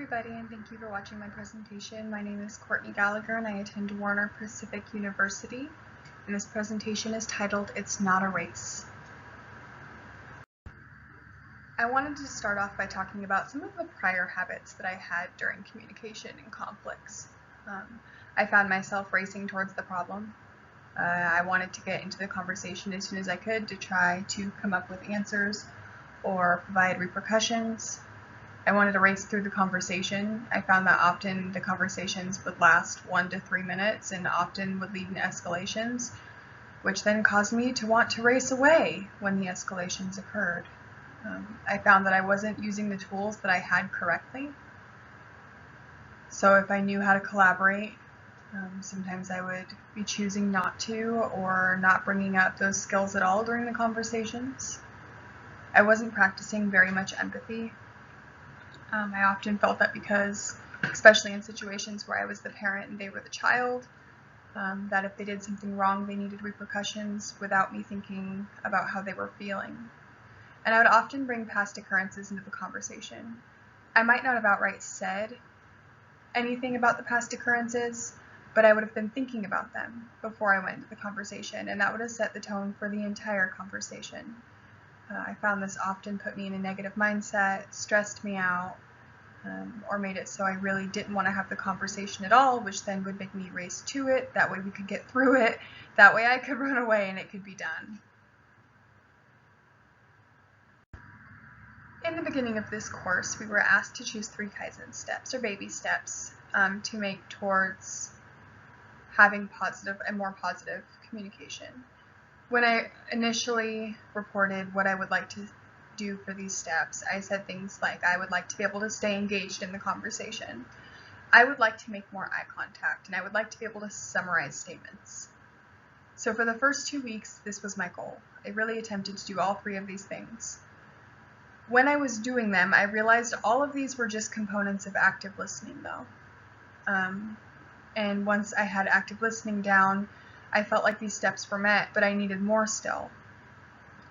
everybody, and thank you for watching my presentation. My name is Courtney Gallagher and I attend Warner Pacific University, and this presentation is titled It's Not a Race. I wanted to start off by talking about some of the prior habits that I had during communication and conflicts. I found myself racing towards the problem. I wanted to get into the conversation as soon as I could to try to come up with answers or provide repercussions. I wanted to race through the conversation. I found that often the conversations would last 1 to 3 minutes and often would lead in escalations, which then caused me to want to race away when the escalations occurred. I found that I wasn't using the tools that I had correctly. So if I knew how to collaborate, sometimes I would be choosing not to or not bringing up those skills at all during the conversations. I wasn't practicing very much empathy. I often felt that because, especially in situations where I was the parent and they were the child, that if they did something wrong, they needed repercussions without me thinking about how they were feeling. And I would often bring past occurrences into the conversation. I might not have outright said anything about the past occurrences, but I would have been thinking about them before I went into the conversation, and that would have set the tone for the entire conversation. I found this often put me in a negative mindset, stressed me out, or made it so I really didn't want to have the conversation at all, which then would make me race to it. That way we could get through it. That way I could run away and it could be done. In the beginning of this course, we were asked to choose 3 Kaizen steps, or baby steps, to make towards having positive and more positive communication. When I initially reported what I would like to do for these steps, I said things like I would like to be able to stay engaged in the conversation. I would like to make more eye contact, and I would like to be able to summarize statements. So for the first 2 weeks, this was my goal. I really attempted to do all 3 of these things. When I was doing them, I realized all of these were just components of active listening, though. And once I had active listening down, I felt like these steps were met, but I needed more still.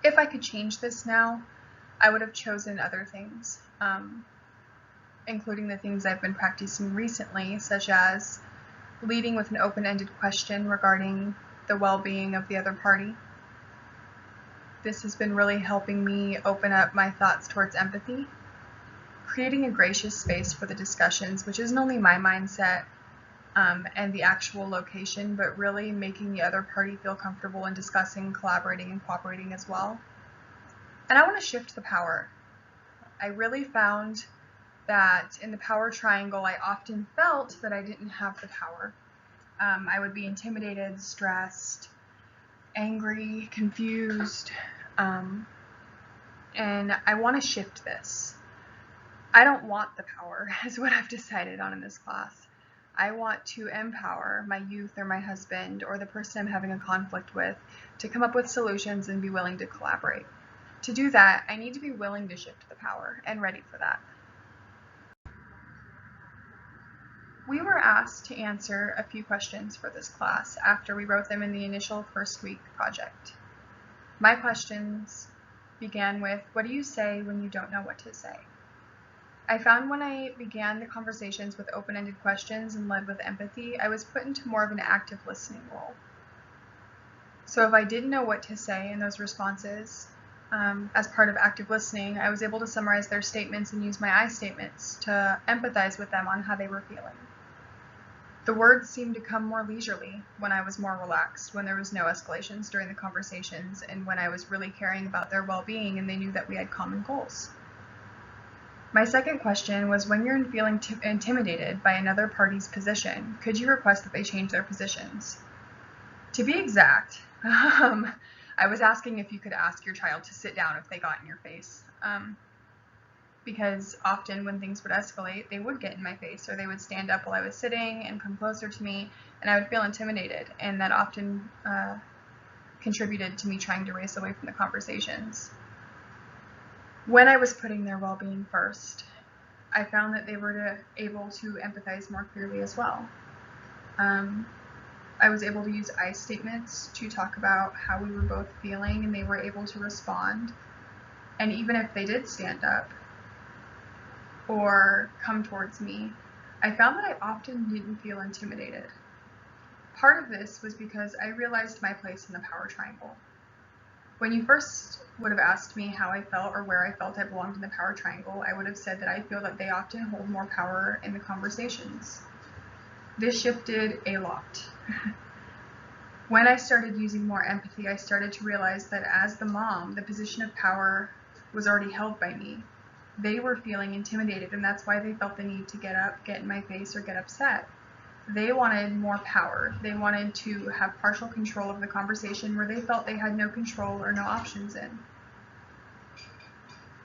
If I could change this now, I would have chosen other things, including the things I've been practicing recently, such as leading with an open-ended question regarding the well-being of the other party. This has been really helping me open up my thoughts towards empathy, creating a gracious space for the discussions, which isn't only my mindset, and the actual location, but really making the other party feel comfortable in discussing, collaborating, and cooperating as well. And I want to shift the power. I really found that in the power triangle, I often felt that I didn't have the power. I would be intimidated, stressed, angry, confused, and I want to shift this. I don't want the power, is what I've decided on in this class. I want to empower my youth or my husband or the person I'm having a conflict with to come up with solutions and be willing to collaborate. To do that, I need to be willing to shift the power and ready for that. We were asked to answer a few questions for this class after we wrote them in the initial first week project. My questions began with, what do you say when you don't know what to say? I found when I began the conversations with open-ended questions and led with empathy, I was put into more of an active listening role. So if I didn't know what to say in those responses, as part of active listening, I was able to summarize their statements and use my I statements to empathize with them on how they were feeling. The words seemed to come more leisurely when I was more relaxed, when there was no escalations during the conversations, and when I was really caring about their well-being and they knew that we had common goals. My second question was, when you're feeling intimidated by another party's position, could you request that they change their positions? To be exact, I was asking if you could ask your child to sit down if they got in your face. Because often when things would escalate, they would get in my face, or they would stand up while I was sitting and come closer to me, and I would feel intimidated, and that often contributed to me trying to race away from the conversations. When I was putting their well-being first, I found that they were able to empathize more clearly as well. I was able to use I statements to talk about how we were both feeling, and they were able to respond. And even if they did stand up, or come towards me, I found that I often didn't feel intimidated. Part of this was because I realized my place in the power triangle. When you first would have asked me how I felt or where I felt I belonged in the power triangle, I would have said that I feel that they often hold more power in the conversations. This shifted a lot. When I started using more empathy, I started to realize that as the mom, the position of power was already held by me. They were feeling intimidated, and that's why they felt the need to get up, get in my face, or get upset. They wanted more power. They wanted to have partial control of the conversation where they felt they had no control or no options in.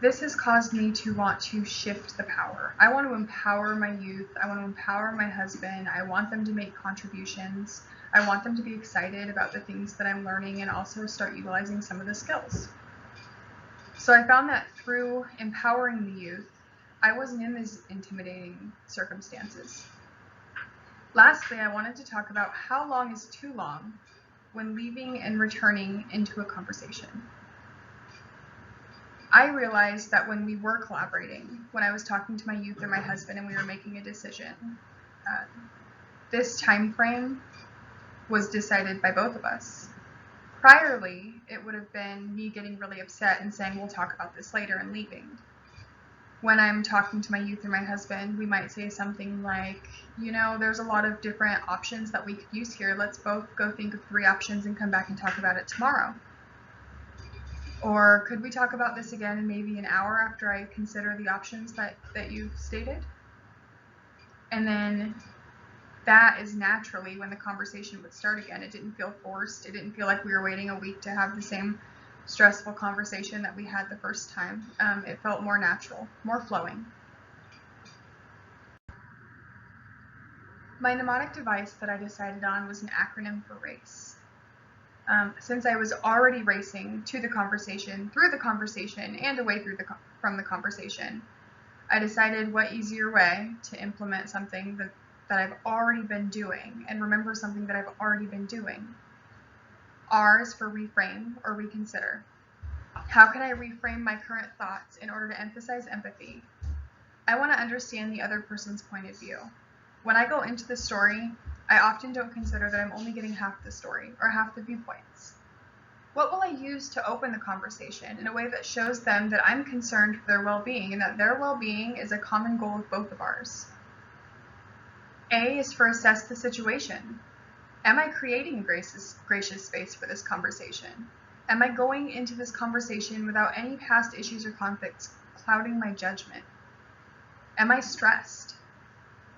This has caused me to want to shift the power. I want to empower my youth. I want to empower my husband. I want them to make contributions. I want them to be excited about the things that I'm learning and also start utilizing some of the skills. So I found that through empowering the youth, I wasn't in these intimidating circumstances. Lastly, I wanted to talk about how long is too long when leaving and returning into a conversation. I realized that when we were collaborating, when I was talking to my youth or my husband and we were making a decision, this time frame was decided by both of us. Priorly, it would have been me getting really upset and saying, we'll talk about this later, and leaving. When I'm talking to my youth or my husband, we might say something like, there's a lot of different options that we could use here. Let's both go think of 3 options and come back and talk about it tomorrow. Or could we talk about this again in maybe an hour after I consider the options that you've stated? And then that is naturally when the conversation would start again. It didn't feel forced. It didn't feel like we were waiting a week to have the same stressful conversation that we had the first time. It felt more natural, more flowing. My mnemonic device that I decided on was an acronym for RACE. Since I was already racing to the conversation, through the conversation, and away from the conversation, I decided what easier way to implement something that I've already been doing and remember something that I've already been doing. R is for reframe or reconsider. How can I reframe my current thoughts in order to emphasize empathy? I want to understand the other person's point of view. When I go into the story, I often don't consider that I'm only getting half the story or half the viewpoints. What will I use to open the conversation in a way that shows them that I'm concerned for their well-being and that their well-being is a common goal of both of ours? A is for assess the situation. Am I creating a gracious space for this conversation? Am I going into this conversation without any past issues or conflicts clouding my judgment? Am I stressed?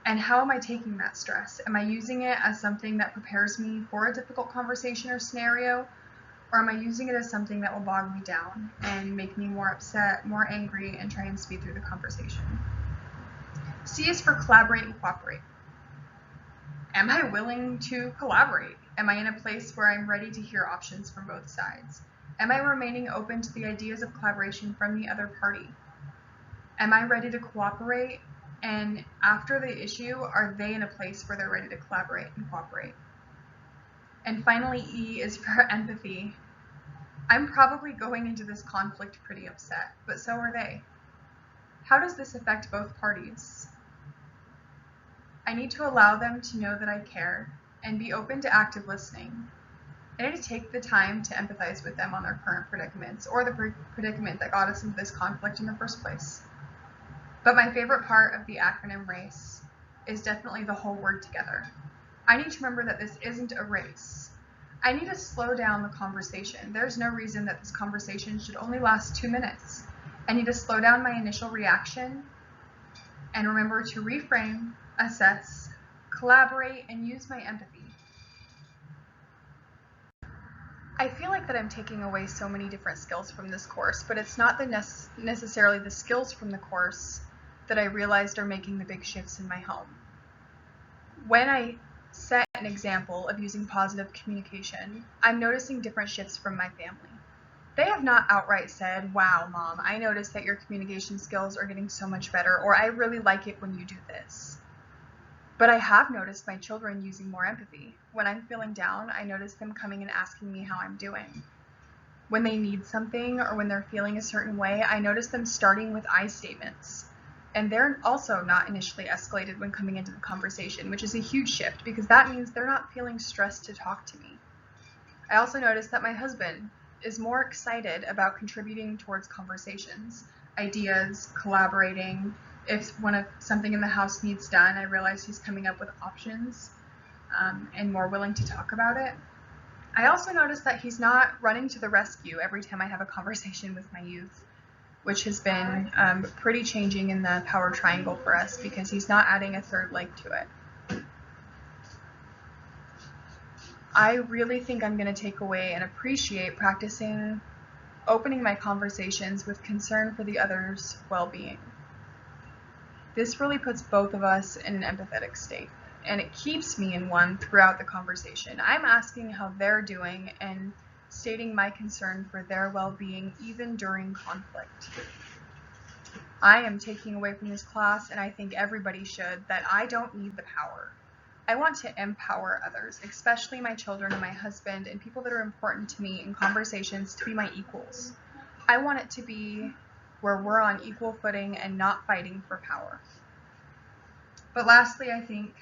And how am I taking that stress? Am I using it as something that prepares me for a difficult conversation or scenario? Or am I using it as something that will bog me down and make me more upset, more angry, and try and speed through the conversation? C is for collaborate and cooperate. Am I willing to collaborate? Am I in a place where I'm ready to hear options from both sides? Am I remaining open to the ideas of collaboration from the other party? Am I ready to cooperate? And after the issue, are they in a place where they're ready to collaborate and cooperate? And finally, E is for empathy. I'm probably going into this conflict pretty upset, but so are they. How does this affect both parties? I need to allow them to know that I care and be open to active listening. I need to take the time to empathize with them on their current predicaments or the predicament that got us into this conflict in the first place. But my favorite part of the acronym RACE is definitely the whole word together. I need to remember that this isn't a race. I need to slow down the conversation. There's no reason that this conversation should only last 2 minutes. I need to slow down my initial reaction and remember to reframe, assess, collaborate, and use my empathy. I feel like that I'm taking away so many different skills from this course, but it's not necessarily the skills from the course that I realized are making the big shifts in my home. When I set an example of using positive communication, I'm noticing different shifts from my family. They have not outright said, "Wow, Mom, I noticed that your communication skills are getting so much better," or "I really like it when you do this." But I have noticed my children using more empathy. When I'm feeling down, I notice them coming and asking me how I'm doing. When they need something or when they're feeling a certain way, I notice them starting with I statements And they're also not initially escalated when coming into the conversation, which is a huge shift because that means they're not feeling stressed to talk to me. I also noticed that my husband is more excited about contributing towards conversations, ideas, collaborating. If something in the house needs done, I realize he's coming up with options and more willing to talk about it. I also noticed that he's not running to the rescue every time I have a conversation with my youth, which has been pretty changing in the power triangle for us because he's not adding a third leg to it. I really think I'm going to take away and appreciate practicing opening my conversations with concern for the other's well-being. This really puts both of us in an empathetic state, and it keeps me in one throughout the conversation. I'm asking how they're doing and stating my concern for their well-being even during conflict. I am taking away from this class, and I think everybody should, that I don't need the power. I want to empower others, especially my children and my husband and people that are important to me in conversations, to be my equals. I want it to be where we're on equal footing and not fighting for power. But lastly, I think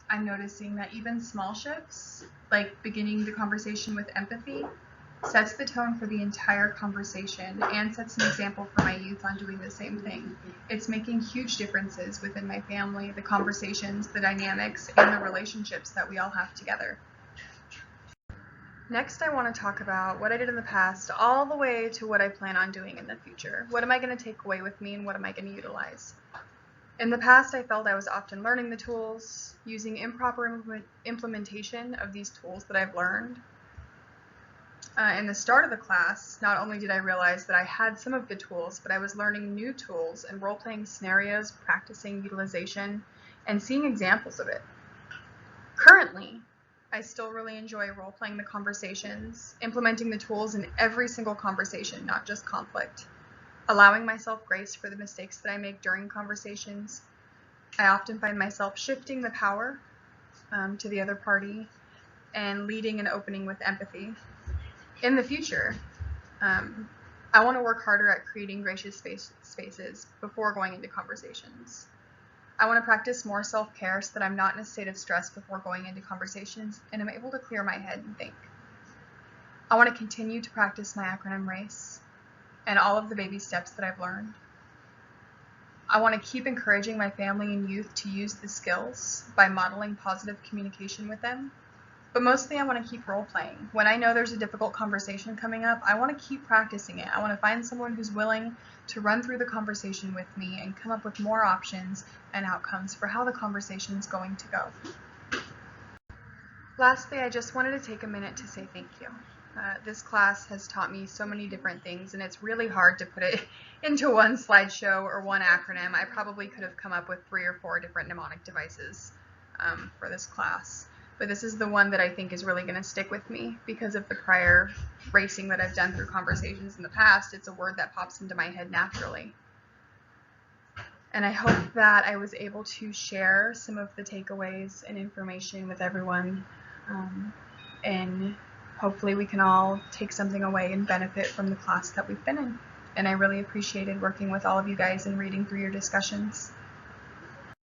I'm noticing that even small shifts, like beginning the conversation with empathy, sets the tone for the entire conversation and sets an example for my youth on doing the same thing. It's making huge differences within my family, the conversations, the dynamics, and the relationships that we all have together. Next, I want to talk about what I did in the past all the way to what I plan on doing in the future. What am I going to take away with me and what am I going to utilize? In the past, I felt I was often learning the tools, using improper implementation of these tools that I've learned. In the start of the class, not only did I realize that I had some of the tools, but I was learning new tools and role-playing scenarios, practicing utilization, and seeing examples of it. Currently, I still really enjoy role-playing the conversations, implementing the tools in every single conversation, not just conflict, allowing myself grace for the mistakes that I make during conversations. I often find myself shifting the power to the other party and leading and opening with empathy. In the future, I want to work harder at creating gracious spaces before going into conversations. I want to practice more self-care so that I'm not in a state of stress before going into conversations and I'm able to clear my head and think. I want to continue to practice my acronym RACE and all of the baby steps that I've learned. I want to keep encouraging my family and youth to use the skills by modeling positive communication with them. But mostly I want to keep role-playing. When I know there's a difficult conversation coming up, I want to keep practicing it. I want to find someone who's willing to run through the conversation with me and come up with more options and outcomes for how the conversation is going to go. Lastly, I just wanted to take a minute to say thank you. This class has taught me so many different things, and it's really hard to put it into one slideshow or one acronym. I probably could have come up with 3 or 4 different mnemonic devices for this class. But this is the one that I think is really going to stick with me because of the prior racing that I've done through conversations in the past. It's a word that pops into my head naturally. And I hope that I was able to share some of the takeaways and information with everyone. And hopefully we can all take something away and benefit from the class that we've been in. And I really appreciated working with all of you guys and reading through your discussions.